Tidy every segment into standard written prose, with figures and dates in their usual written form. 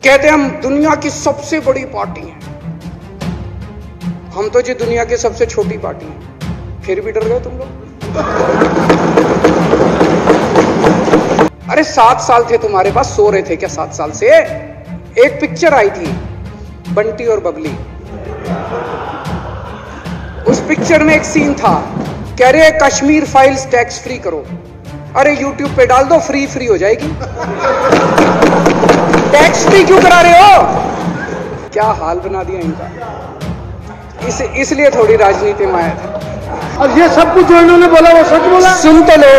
कहते हैं हम दुनिया की सबसे बड़ी पार्टी हैं, हम तो जी दुनिया की सबसे छोटी पार्टी हैं, फिर भी डर गए तुम लोग। अरे 7 साल थे तुम्हारे पास, सो रहे थे क्या 7 साल से? एक पिक्चर आई थी बंटी और बबली, उस पिक्चर में एक सीन था, कह रहे कश्मीर फाइल्स टैक्स फ्री करो। अरे यूट्यूब पे डाल दो, फ्री हो जाएगी। टैक्स फ्री क्यों करा रहे हो? क्या हाल बना दिया इनका। इसलिए थोड़ी राजनीति में आया था। और ये सब कुछ जो इन्होंने बोला वो सच बोला? सुन तो लो,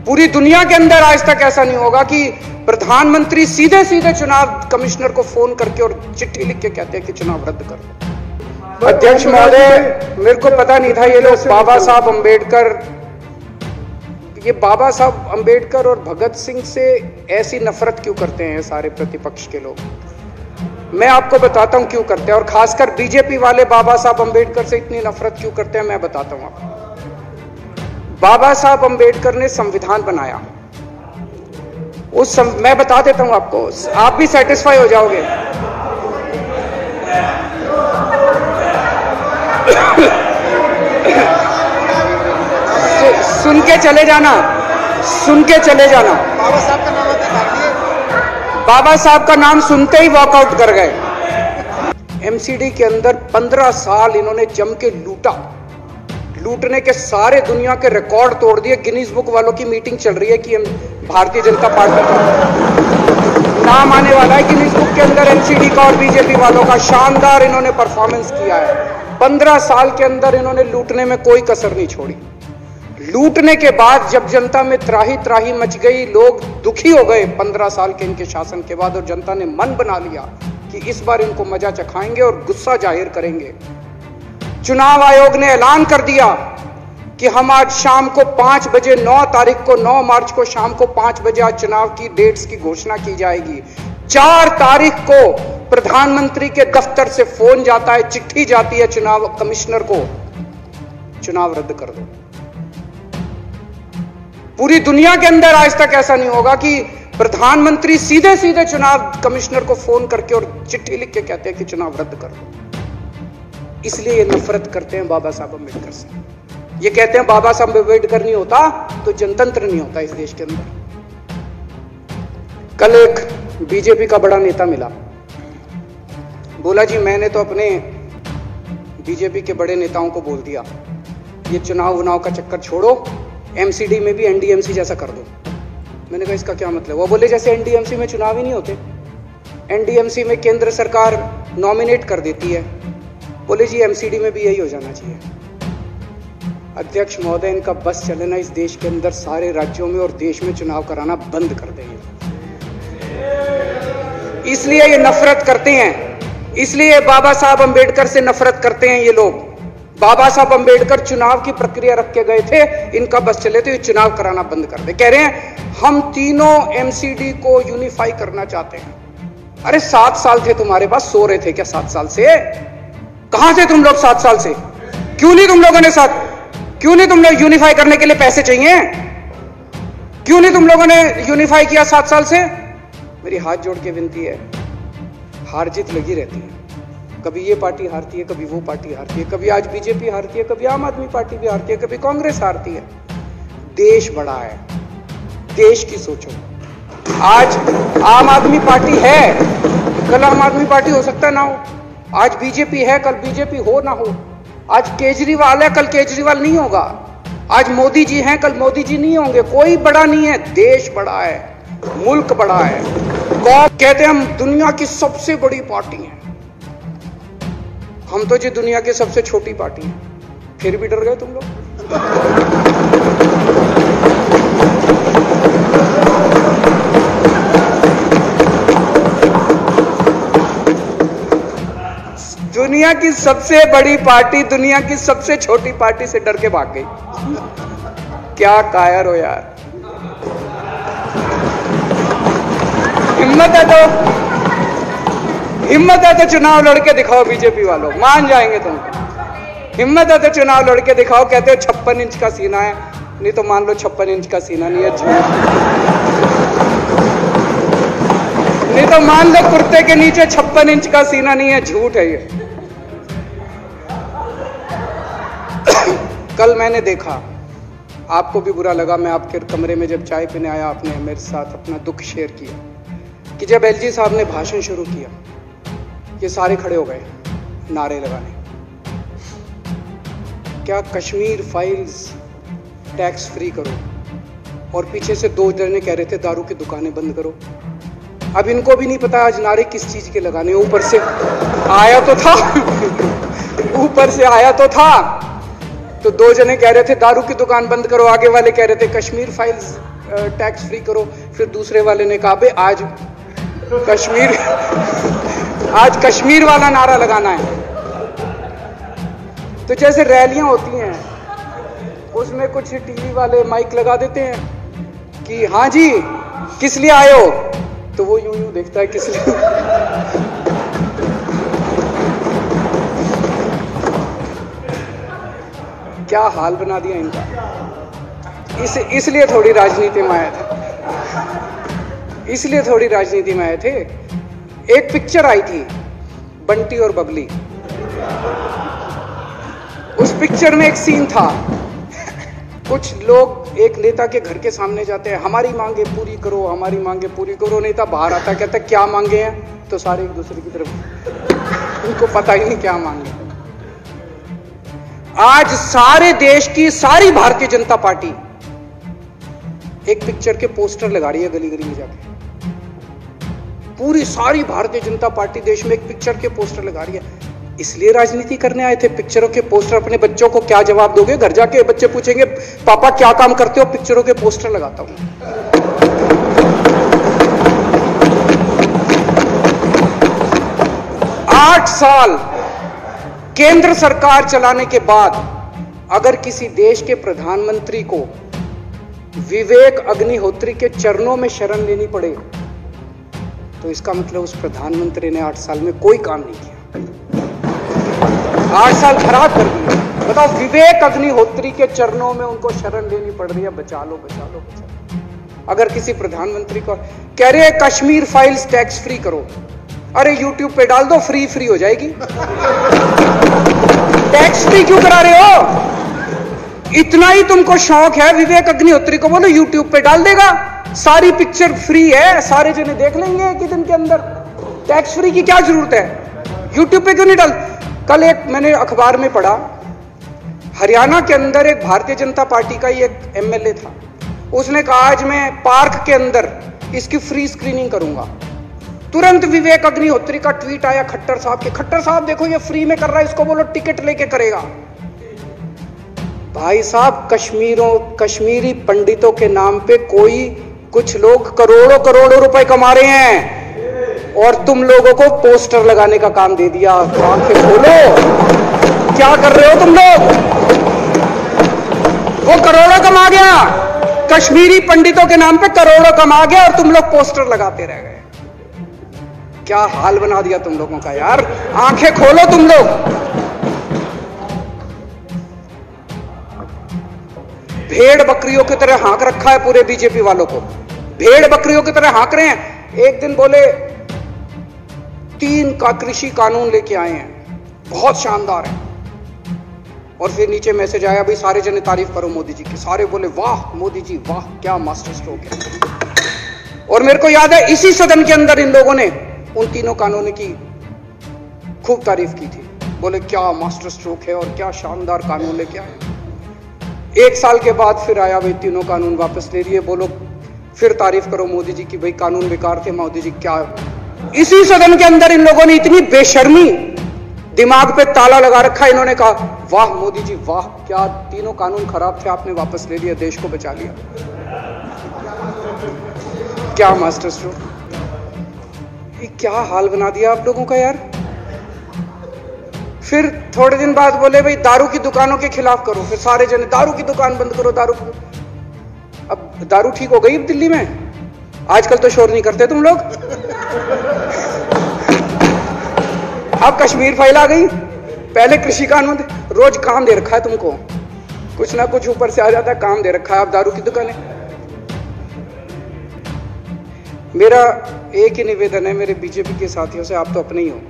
पूरी दुनिया के अंदर आज तक ऐसा नहीं होगा कि प्रधानमंत्री सीधे चुनाव कमिश्नर को फोन करके और चिट्ठी लिख के कहते हैं कि चुनाव रद्द कर दो। अध्यक्ष महोदय, मेरे को पता नहीं था ये लोग बाबा साहब अंबेडकर और भगत सिंह से ऐसी नफरत क्यों करते हैं सारे प्रतिपक्ष के लोग। मैं आपको बताता हूं क्यों करते हैं, और खासकर बीजेपी वाले बाबा साहब अंबेडकर से इतनी नफरत क्यों करते हैं, मैं बताता हूं आपको। बाबा साहब अंबेडकर ने संविधान बनाया, मैं बता देता हूं आपको, आप भी सेटिस्फाई हो जाओगे। सुन के चले जाना। बाबा साहब का नाम सुनते ही वॉकआउट कर गए। एमसीडी के अंदर 15 साल इन्होंने जम के लूटने के सारे दुनिया के रिकॉर्ड तोड़ दिए। गिनीज बुक वालों की मीटिंग चल रही है कि भारतीय जनता पार्टी का नाम आने वाला है गिनीज बुक के अंदर, एमसीडी का और बीजेपी वालों का। शानदार इन्होंने परफॉर्मेंस किया है। 15 साल के अंदर इन्होंने लूटने में कोई कसर नहीं छोड़ी। लूटने के बाद जब जनता में त्राही मच गई, लोग दुखी हो गए 15 साल के इनके शासन के बाद, और जनता ने मन बना लिया कि इस बार इनको मजा चखाएंगे और गुस्सा जाहिर करेंगे। चुनाव आयोग ने ऐलान कर दिया कि हम आज शाम को 5 बजे 9 मार्च को शाम को 5 बजे आज चुनाव की डेट्स की घोषणा की जाएगी। 4 तारीख को प्रधानमंत्री के दफ्तर से फोन जाता है, चिट्ठी जाती है चुनाव कमिश्नर को, चुनाव रद्द कर दो। पूरी दुनिया के अंदर आज तक ऐसा नहीं होगा कि प्रधानमंत्री सीधे चुनाव कमिश्नर को फोन करके और चिट्ठी लिख के कहते हैं कि चुनाव रद्द कर दो। इसलिए ये नफरत करते हैं बाबा साहब अम्बेडकर से। ये कहते हैं बाबा साहब अम्बेडकर नहीं होता तो जनतंत्र नहीं होता इस देश के अंदर। कल एक बीजेपी का बड़ा नेता मिला, बोला जी मैंने तो अपने बीजेपी के बड़े नेताओं को बोल दिया ये चुनाव का चक्कर छोड़ो, एमसीडी में भी एनडीएमसी जैसा कर दो। मैंने कहा इसका क्या मतलब? वो बोले जैसे एनडीएमसी में चुनाव ही नहीं होते, एनडीएमसी में केंद्र सरकार नॉमिनेट कर देती है, बोले जी एमसीडी में भी यही हो जाना चाहिए। अध्यक्ष महोदय, इनका बस चले ना इस देश के अंदर सारे राज्यों में और देश में चुनाव कराना बंद कर देंगे। इसलिए ये नफरत करते हैं, इसलिए बाबा साहब अंबेडकर से नफरत करते हैं ये लोग। बाबा साहब अंबेडकर चुनाव की प्रक्रिया रख के गए थे, इनका बस चले तो ये चुनाव कराना बंद कर दे। कह रहे हैं हम तीनों एमसीडी को यूनिफाई करना चाहते हैं। अरे 7 साल थे तुम्हारे पास, सो रहे थे क्या 7 साल से? कहां थे तुम लोग 7 साल से? क्यों नहीं तुम लोग यूनिफाई करने के लिए पैसे चाहिए? क्यों नहीं तुम लोगों ने यूनिफाई किया 7 साल से? मेरी हाथ जोड़ के विनती है, हार जीत लगी रहती है, कभी ये पार्टी हारती है, कभी वो पार्टी हारती है, कभी आज बीजेपी हारती है, कभी आम आदमी पार्टी भी हारती है, कभी कांग्रेस हारती है। देश बड़ा है, देश की सोचो। आज आम आदमी पार्टी है, कल आम आदमी पार्टी हो सकता ना हो। आज बीजेपी है, कल बीजेपी हो ना हो। आज केजरीवाल है, कल केजरीवाल नहीं होगा। आज मोदी जी हैं, कल मोदी जी नहीं होंगे। कोई बड़ा नहीं है, देश बड़ा है, मुल्क बड़ा है। कहते हैं हम दुनिया की सबसे बड़ी पार्टी हैं, हम तो जी दुनिया की सबसे छोटी पार्टी हैं, फिर भी डर गए तुम लोग। दुनिया की सबसे बड़ी पार्टी दुनिया की सबसे छोटी पार्टी से डर के भाग गई। क्या कायर हो यार, हिम्मत है तो चुनाव लड़के दिखाओ बीजेपी वालों, मान जाएंगे तुम। हिम्मत है तो चुनाव लड़के दिखाओ। कहते हो 56 इंच का सीना है, नहीं तो मान लो 56 इंच का सीना नहीं है, झूठ। नहीं तो मान लो कुर्ते के नीचे 56 इंच का सीना नहीं है, झूठ है ये। कल मैंने देखा, आपको भी बुरा लगा, मैं आपके कमरे में जब चाय पीने आया, आपने मेरे साथ अपना दुख शेयर किया कि जब एलजी साहब ने भाषण शुरू किया, ये सारे खड़े हो गए नारे लगाने। क्या कश्मीर फाइल्स टैक्स फ्री करो, और पीछे से 2 जने कह रहे थे दारू की दुकानें बंद करो। अब इनको भी नहीं पता आज नारे किस चीज के लगाने। ऊपर से आया तो था ऊपर से आया तो था, तो 2 जने कह रहे थे दारू की दुकान बंद करो, आगे वाले कह रहे थे कश्मीर फाइल्स टैक्स फ्री करो, फिर दूसरे वाले ने कहा भाई आज कश्मीर वाला नारा लगाना है। तो जैसे रैलियां होती हैं, उसमें कुछ टीवी वाले माइक लगा देते हैं कि हाँ जी किस लिए आए हो, तो वो यूं यूं देखता है किस लिए। क्या हाल बना दिया इनका। इसलिए थोड़ी राजनीति में आया था, इसलिए थोड़ी राजनीति में आए थे। एक पिक्चर आई थी बंटी और बबली, उस पिक्चर में एक सीन था, कुछ लोग एक नेता के घर के सामने जाते हैं, हमारी मांगे पूरी करो, हमारी मांगे पूरी करो। नेता बाहर आता, कहता क्या मांगे हैं, तो सारे एक दूसरे की तरफ, उनको पता ही नहीं क्या मांगे। आज सारे देश की सारी भारतीय जनता पार्टी एक पिक्चर के पोस्टर लगा रही है गली गली में जाके। पूरी सारी भारतीय जनता पार्टी देश में एक पिक्चर के पोस्टर लगा रही है। इसलिए राजनीति करने आए थे, पिक्चरों के पोस्टर। अपने बच्चों को क्या जवाब दोगे? घर जाके बच्चे पूछेंगे पापा क्या काम करते हो? पिक्चरों के पोस्टर लगाता हूं। 8 साल केंद्र सरकार चलाने के बाद अगर किसी देश के प्रधानमंत्री को विवेक अग्निहोत्री के चरणों में शरण लेनी पड़े, तो इसका मतलब उस प्रधानमंत्री ने 8 साल में कोई काम नहीं किया। 8 साल खराब कर दिए। बताओ, विवेक अग्निहोत्री के चरणों में उनको शरण लेनी पड़ रही है, बचा लो बचा लो बचा लो। अगर किसी प्रधानमंत्री को कह रहे हैं कश्मीर फाइल्स टैक्स फ्री करो, अरे यूट्यूब पे डाल दो, फ्री हो जाएगी। टैक्स फ्री क्यों करा रहे हो? इतना ही तुमको शौक है, विवेक अग्निहोत्री को बोलो यूट्यूब पे डाल देगा, सारी पिक्चर फ्री है, सारे जने देख लेंगे एक ही दिन के अंदर। टैक्स फ्री की क्या जरूरत है? यूट्यूब पे क्यों नहीं डाल? कल एक मैंने अखबार में पढ़ा, हरियाणा के अंदर एक भारतीय जनता पार्टी का ही एक एमएलए था, उसने कहा आज मैं पार्क के अंदर इसकी फ्री स्क्रीनिंग करूंगा। तुरंत विवेक अग्निहोत्री का ट्वीट आया खट्टर साहब के, खट्टर साहब देखो ये फ्री में कर रहा है, इसको बोलो टिकट लेके करेगा। भाई साहब, कश्मीरी पंडितों के नाम पे कुछ लोग करोड़ों रुपए कमा रहे हैं, और तुम लोगों को पोस्टर लगाने का काम दे दिया। आंखें खोलो, क्या कर रहे हो तुम लोग? वो करोड़ों कमा गया, कश्मीरी पंडितों के नाम पे करोड़ों कमा गया, और तुम लोग पोस्टर लगाते रह गए। क्या हाल बना दिया तुम लोगों का यार। आंखें खोलो तुम लोग। भेड़ बकरियों की तरह हाँक रखा है पूरे बीजेपी वालों को, भेड़ बकरियों की तरह हाँक रहे हैं। एक दिन बोले 3 का कृषि कानून लेके आए हैं, बहुत शानदार है, और फिर नीचे मैसेज आया भाई सारे जने तारीफ करो मोदी जी की। सारे बोले वाह मोदी जी वाह, क्या मास्टर स्ट्रोक है। और मेरे को याद है इसी सदन के अंदर इन लोगों ने उन 3 कानूनों की खूब तारीफ की थी, बोले क्या मास्टर स्ट्रोक है और क्या शानदार कानून लेके आए। 1 साल के बाद फिर आया भाई 3 कानून वापस ले लिए, बोलो फिर तारीफ करो मोदी जी की, भाई कानून बेकार थे मोदी जी। क्या इसी सदन के अंदर इन लोगों ने इतनी बेशर्मी, दिमाग पे ताला लगा रखा, इन्होंने कहा वाह मोदी जी वाह, क्या 3 कानून खराब थे आपने वापस ले लिया, देश को बचा लिया। क्या मास्टर स्ट्रोक, क्या हाल बना दिया आप लोगों का यार। फिर थोड़े दिन बाद बोले भाई दारू की दुकानों के खिलाफ करो, फिर सारे जने दारू की दुकान बंद करो, दारू की। अब दारू ठीक हो गई अब दिल्ली में? आजकल तो शोर नहीं करते तुम लोग। अब कश्मीर फाइल आ गई, पहले कृषि कानून, रोज काम दे रखा है तुमको, कुछ ना कुछ ऊपर से आ जाता है, काम दे रखा है। अब दारू की दुकानें, मेरा एक ही निवेदन है मेरे बीजेपी के साथियों से, आप तो अपने ही हो,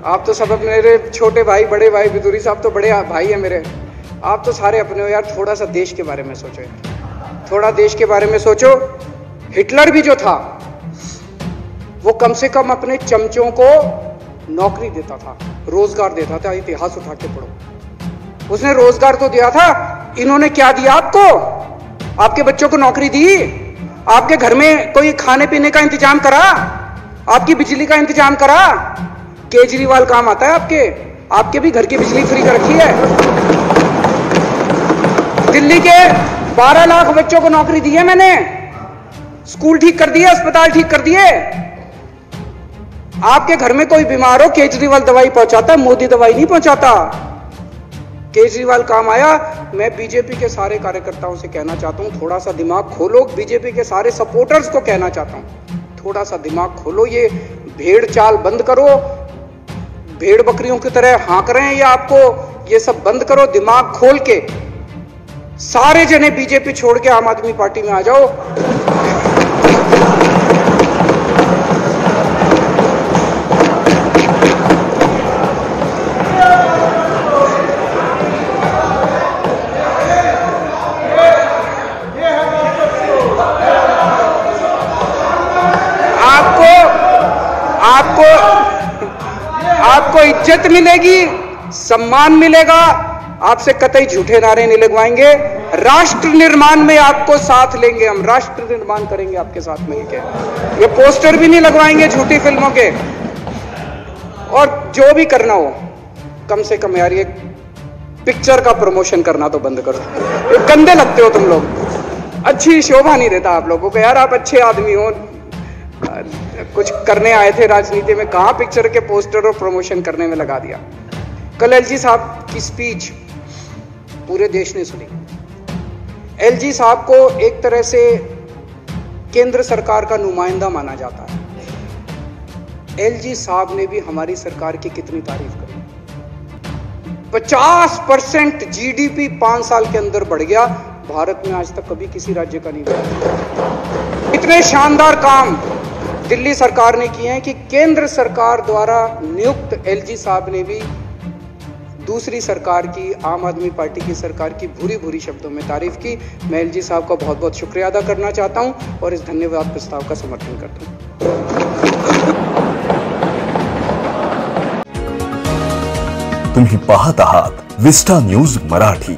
आप तो सब मेरे छोटे भाई, बड़े भाई, बिदुरी साहब तो बड़े भाई हैं मेरे, आप तो सारे अपने हो यार। थोड़ा सा देश के बारे में सोचो, थोड़ा देश के बारे में सोचो। हिटलर भी जो था वो कम से कम अपने चमचों को नौकरी देता था, रोजगार देता था। इतिहास उठा के पढ़ो, उसने रोजगार तो दिया था। इन्होंने क्या दिया आपको? आपके बच्चों को नौकरी दी? आपके घर में कोई खाने पीने का इंतजाम करा? आपकी बिजली का इंतजाम करा? केजरीवाल काम आता है आपके भी घर की बिजली फ्री कर रखी है। दिल्ली के 12 लाख बच्चों को नौकरी दी है मैंने, स्कूल ठीक कर दिए, अस्पताल ठीक कर दिए। आपके घर में कोई बीमार हो, केजरीवाल दवाई पहुंचाता, मोदी दवाई नहीं पहुंचाता। केजरीवाल काम आया। मैं बीजेपी के सारे कार्यकर्ताओं से कहना चाहता हूं, थोड़ा सा दिमाग खोलो। बीजेपी के सारे सपोर्टर्स को कहना चाहता हूं, थोड़ा सा दिमाग खोलो। ये भेड़ चाल बंद करो, भेड़ बकरियों की तरह हाँक रहे हैं ये आपको, ये सब बंद करो। दिमाग खोल के सारे जने बीजेपी छोड़ के आम आदमी पार्टी में आ जाओ। आपको इज्जत मिलेगी, सम्मान मिलेगा। आपसे कतई झूठे नारे नहीं लगवाएंगे। राष्ट्र निर्माण में आपको साथ लेंगे हम, राष्ट्र निर्माण करेंगे आपके साथ मिलकर। ये पोस्टर भी नहीं लगवाएंगे झूठी फिल्मों के। और जो भी करना हो, कम से कम यार ये पिक्चर का प्रमोशन करना तो बंद करो। ये गंदे लगते हो तुम लोग, अच्छी शोभा नहीं देता आप लोगों को। यार आप अच्छे आदमी हो, कुछ करने आए थे राजनीति में, कहां पिक्चर के पोस्टर और प्रमोशन करने में लगा दिया। कल एलजी साहब की स्पीच पूरे देश ने सुनी। एलजी साहब को एक तरह से केंद्र सरकार का नुमाइंदा माना जाता है। एलजी साहब ने भी हमारी सरकार की कितनी तारीफ करी। 50% जीडीपी 5 साल के अंदर बढ़ गया। भारत में आज तक कभी किसी राज्य का नहीं बढ़ा। इतने शानदार काम दिल्ली सरकार ने किए हैं कि केंद्र सरकार द्वारा नियुक्त एलजी साहब ने भी दूसरी सरकार की, आम आदमी पार्टी की सरकार की भूरी भूरी शब्दों में तारीफ की। मैं एलजी साहब का बहुत बहुत शुक्रिया अदा करना चाहता हूं और इस धन्यवाद प्रस्ताव का समर्थन करता हूं। तुम्ही पाहत आहात विस्टा न्यूज मराठी।